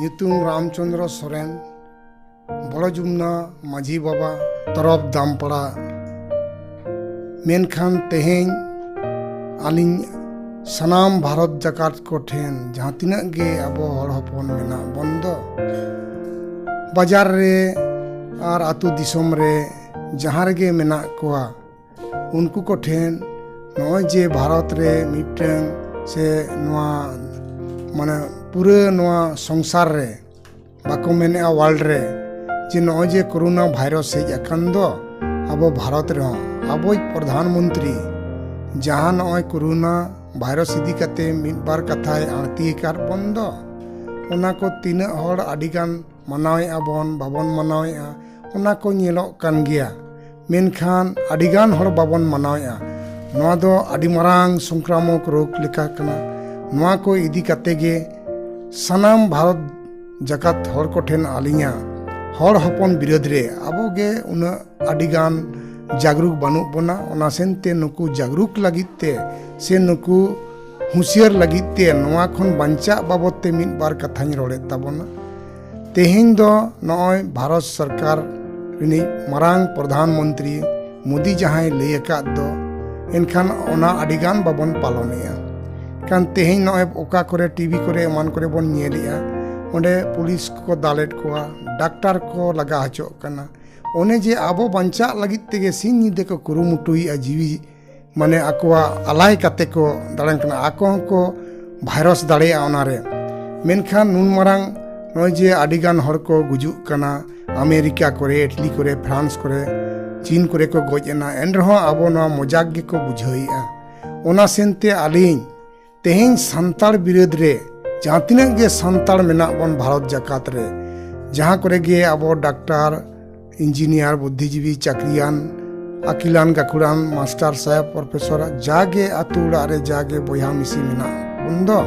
ᱧᱩᱛᱩᱢ ᱨᱟᱢᱪᱚᱸᱫᱽᱨᱚ ᱥᱚᱨᱮᱱ, ᱵᱚᱲᱚ ᱡᱩᱢᱱᱟ ᱢᱟᱹᱡᱷᱤ ᱵᱟᱵᱟ ᱛᱚᱨᱚᱯ ᱫᱟᱢᱯᱟᱲᱟ। ᱢᱮᱱᱠᱷᱟन ᱛᱮᱦᱮᱧ ᱟᱹᱞᱤᱧ ᱥᱟᱱᱟᱢ ᱵᱷᱟᱨᱚᱛ ᱡᱟᱠᱟᱛ ᱠᱚ ᱴᱷᱮᱱ ᱡᱟᱦᱟᱸ ᱛᱤᱱᱟᱹᱜ ᱜᱮ ᱟᱵᱚ ᱦᱚᱲ ᱦᱚᱯᱚᱱ ᱢᱮᱱᱟᱜ ᱵᱚᱱ ᱫᱚ ᱵᱟᱡᱟᱨ ᱨᱮ ᱟᱨ ᱟᱹᱛᱩ ᱫᱤᱥᱚᱢ ᱨᱮ ᱡᱟᱦᱟᱸ ᱨᱮᱜᱮ ᱢᱮᱱᱟᱜ ᱠᱚᱣᱟ उनको को ठेन नॉय जे भारत रे मिटन से नवा माने पूरे नवा संसार रे बाको मेने वर्ल्ड रे जे नॉय जे कोरोना वायरस हे अकन दो अबो भारत रे अबो प्रधानमंत्री जहां नॉय कोरोना वायरस इदी कते मिट बार कथाय आरती कार बंदो ओना को तीना हर आडिगान मनावे अबन बाबन मनावे ओना को नेलो कान गया मेनखान आडिगान हर बाबन मनावेआ नवा दो आडि मारांग संक्रामक रोग लेखा कना नवा को इदी कते गे सनाम भारत जगत हर को ठेन आलिया हर हपन विरोध रे आबो गे उना आडिगान जागरूक बानु बना ओना सेनते नुकु जागरूक लगिते से नुकु हुसियर लगिते नवा खन बांचा बाबते मिट बार कथाኝ रोड़े ताबोना तेहेñ दो नय भारत सरकार रिनी मारांग प्रधानमंत्री मोदी जहां लैका दो एनखान ओना आडिगान बाबन पालनेया कान तेहेñ नय ओका करे टीवी करे मान करे बन नेलिया ओंडे पुलिस को दालेट कोआ डॉक्टर को लगा हचो कना ओने जे आबो बांचा लगित तेगे सिन निदे को कुरुमुटुई जीवी माने आकोआ अलाय कते को दाड़न कना आको को वायरस दाड़ेया ओनारे मेनखान नुन मारांग नय जे आडिगान हर को गुजुक कना अमेरिका करे इटली करे फ्रांस करे चीन करे को गोजना एनरहो आबो नवा मजाक गे को बुझाइया ओना सेनते आलिन तेहेñ संताल विरोध रे जहां तिनक गे संताल मेना बन भारत जाकात रे जहां करे गे आबो डॉक्टर इंजीनियर बुद्धिजीवी चाकरियान अकिलान गाकुरान मास्टर साहेब प्रोफेसर जागे आतुड़ा रे जागे बोया मिसी मेना उन्दो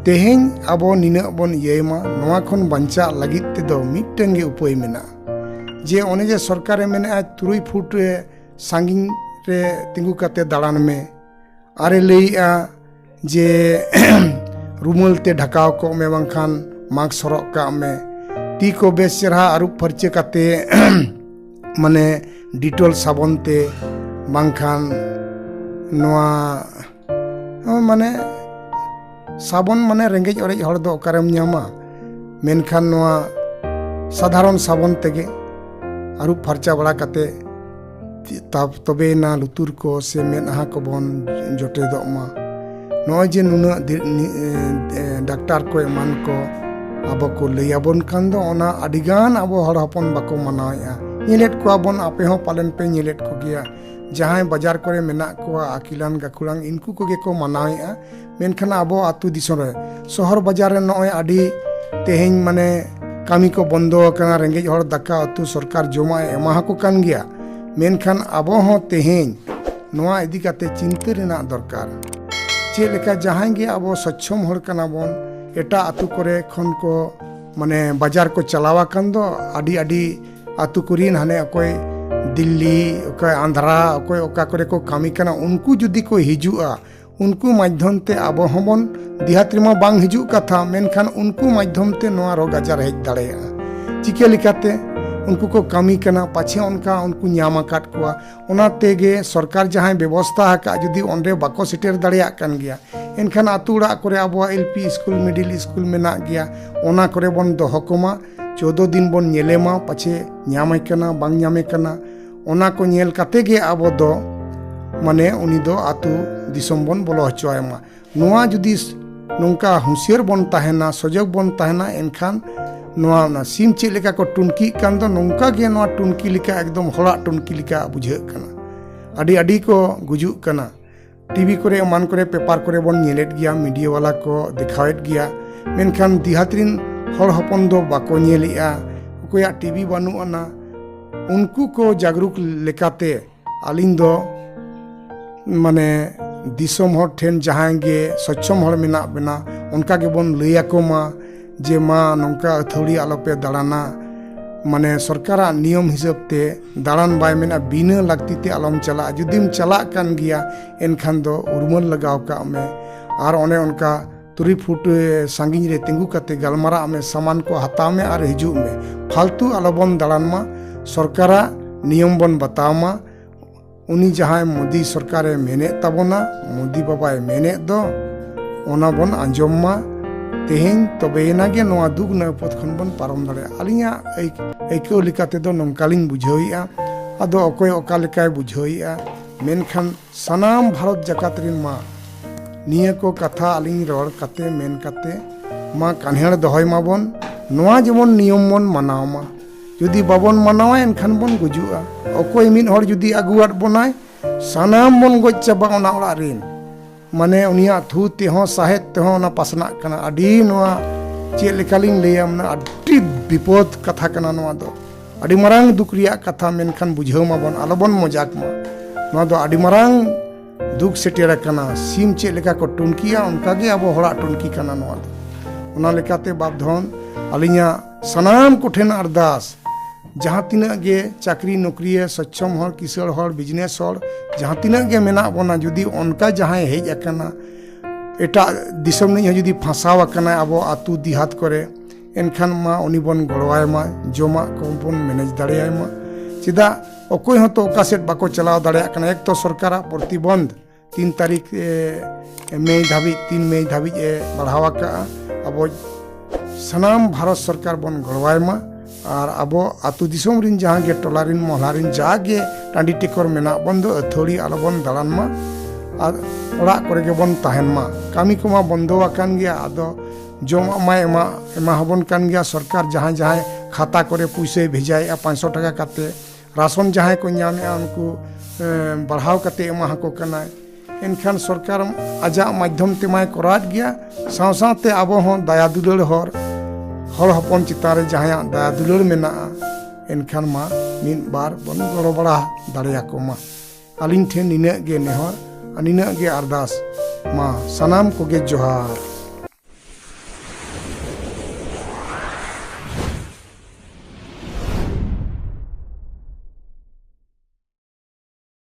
तेहेñ आबो निना बन येमा नवा खन बांचा लगित ते दो मिटन गे उपाय मेना जे ओने जे सरकार मेने 3 फुट रे सांगिन रे तिंगु कते दाड़ान में आरे लैया जे रुमल ते ढकाव को में बांखान मास्क सरक का में टी को बेस चेहरा आरुप फरचे कते माने डिटोल साबन ते बांखान नवा माने साबन माने रेंगेज ओरेज हर दो ओकारेम न्यामा मेनखान नवा साधारण साबन तेगे आरुप फरचा बड़ा कते तब तबे ना लुतुर को से मेनहा को बन जोटे दोमा नय जे नुना डॉक्टर को एमान को आबो को लैयाबन कान दो ओना आडिगान आबो हर हपन बाको मनाया नेलेट को आबन आपे हो पालन पे नेलेट को गया जहां बाजार करे मेना को आकिलान गाकुलांग इनको को गे को मनाया मेनखान आबो आतु दिसों रे शहर बाजार रे नय आडि तेहेñ माने कामी को बंदो कना रेंगेज हर दाका अतु सरकार जमा एमा को कान गया मेनखान आबो हो तेहेñ नवा इदी काते चिंता रेना दरकार चे लेका जहां गे आबो सक्षम हर कना बन एटा आतु करे खन को माने बाजार को चलावा कान दो आडि आडि आतु कुरीन हाने अकोय दिल्ली अकोय आंध्रा अकोय ओका करे को कामी कना उनको जुदी को हिजुआ उनको माध्यम ते आबो हमन दिहात्रिमा बांग हिजु कथा मेनखान उनको माध्यम ते नवा रोग आजार हेज दाड़ेया चिके लिकाते उनको को कामी कना पाछे उनका उनको न्यामा काट कोआ ओना तेगे सरकार जहां व्यवस्था का जुदी ओंडे बाको सेटेर दाड़ेया कान गया एनखान आतुड़ा करे आबो एलपी स्कूल मिडिल स्कूल मेना गया ओना करे बन दोहो कोमा 14 दिन बन नेलेमा पाछे न्यामे कना बांग न्यामे कना ओना को नेल काते गे आबो दो माने उनी दो आतु दिसम बन बोलो हचोयमा नोआ जुदी नोंका हुसियर बन ताहेना सजग बन ताहेना एनखान नोआ ना सिम चे लेका को टुनकी कान दो नोंका गे नोआ टुनकी लिका एकदम हड़ा टुनकी लिका बुझे कना आडि आडि को गुजु कना टीवी करे मान करे पेपर करे बन नेलेट गया मीडिया वाला को दिखावेट गया मेनखान दिहात्रिन हर हपन दो बाको नेलिया कोया टीवी बानु आना उनको को जागरूक लेकाते आलिन दो माने दिसम हर ठेन जहां गे सक्षम हर मेना बेना उनका के बन लैया को मा जे मा नौका अथौड़ी आलोपे दाड़ाना माने सरकारा नियम हिसाब ते दाड़ान बाय मेना बिना लगती ते आलम चला जुदीम चला कान गया एनखान दो उर्मल लगाव का में और ओने उनका 3 फुट सांगिन रे तिंगु कते गलमारा में सामान को हताव में और हिजू में फालतू आलोबन दाड़ान मा सरकारा नियम बन बताव मा उनी जहां मोदी सरकारे मेने तबोना मोदी बाबाए मेने दो ओना बन आंजम मा तेहें तबेना गे नोआ दुख नपत खन बन पारम दाड़े आलिया ऐको लिकाते दो नंकालिंग बुझाइया आदो अकोय ओका लेकाय बुझाइया मेनखान सनाम भारत जाकात रिन मा निया को कथा आलिंग रोड कते मेन कते मा कान्हेड़ दहय माबन नोआ जेमन नियम बन मानाव मा जुदी बाबन मानावा एनखान बन गुजुआ अकोय मिन हर जुदी अगुआट बनाय सनाम बन गज चाबा ओना ओड़ा रिन माने उनिया थू तेहो साहेत तेहो ना पासना कना आडी नोआ चे लेकालिंग लेया मना आडी विपद कथा कना नोआ दो आडी मरांग दुख रिया कथा मेनखान बुझाव माबन आलोबन मजाक मा नोआ दो आडी मरांग दुख सेटेर कना सीम चे लेका को टुनकिया उनका गे अब हड़ा टुनकी कना नोआ दो ओना लेकाते बापधन आलिया सनाम कोठेन अरदास जहाँ तीना गे चाकरी नौकरी सक्षम हर किसाड़ हर बिजनेस हर जहाँ तीना गे मेना बना जुदी उनका जहाँ हेज अकना एटा दिसम नहीं जुदी फंसाव अकना अब आतु दिहात करे एनखान मा उनी बन गड़वाय मा जमा को बन मैनेज दाड़ेयाय मा चेदा अकोय हतो ओका सेट बाको चलाव दाड़ेया कना एक तो सरकार प्रतिबंध 3 तारीख मई धाबी 3 मई धाबी बढ़ावा का अब सनाम भारत सरकार बन गड़वाय मा और अब आतु दिसम रिन जहाँ गे टोला रिन मोहला रिन जागे टांडी टेकर मेना बन दो अथोड़ी आलोबन दाड़ान मा और ओड़ा करे गे बन ताहेन मा कामी को मा बंदो आकान गया आदो जमा मा एमा हबन कान गया सरकार जहाँ जहाँ खाता करे पुइसे भेजाय 500 टाका काते राशन जहाँ को नामे उनको बढ़ाव कते एमा को कना एनखान सरकार आजा माध्यम ते माय करात गया साव सावते अब हो दया दुलड़ हर हपन चितारे जहाँ दया दुलड़ मेना एनखान मा मिन बार बन गड़ो बड़ा दाड़ेया को मा आलिंग ठेन निना गे नेहर निना गे अरदास मा सनाम को गे जोहार।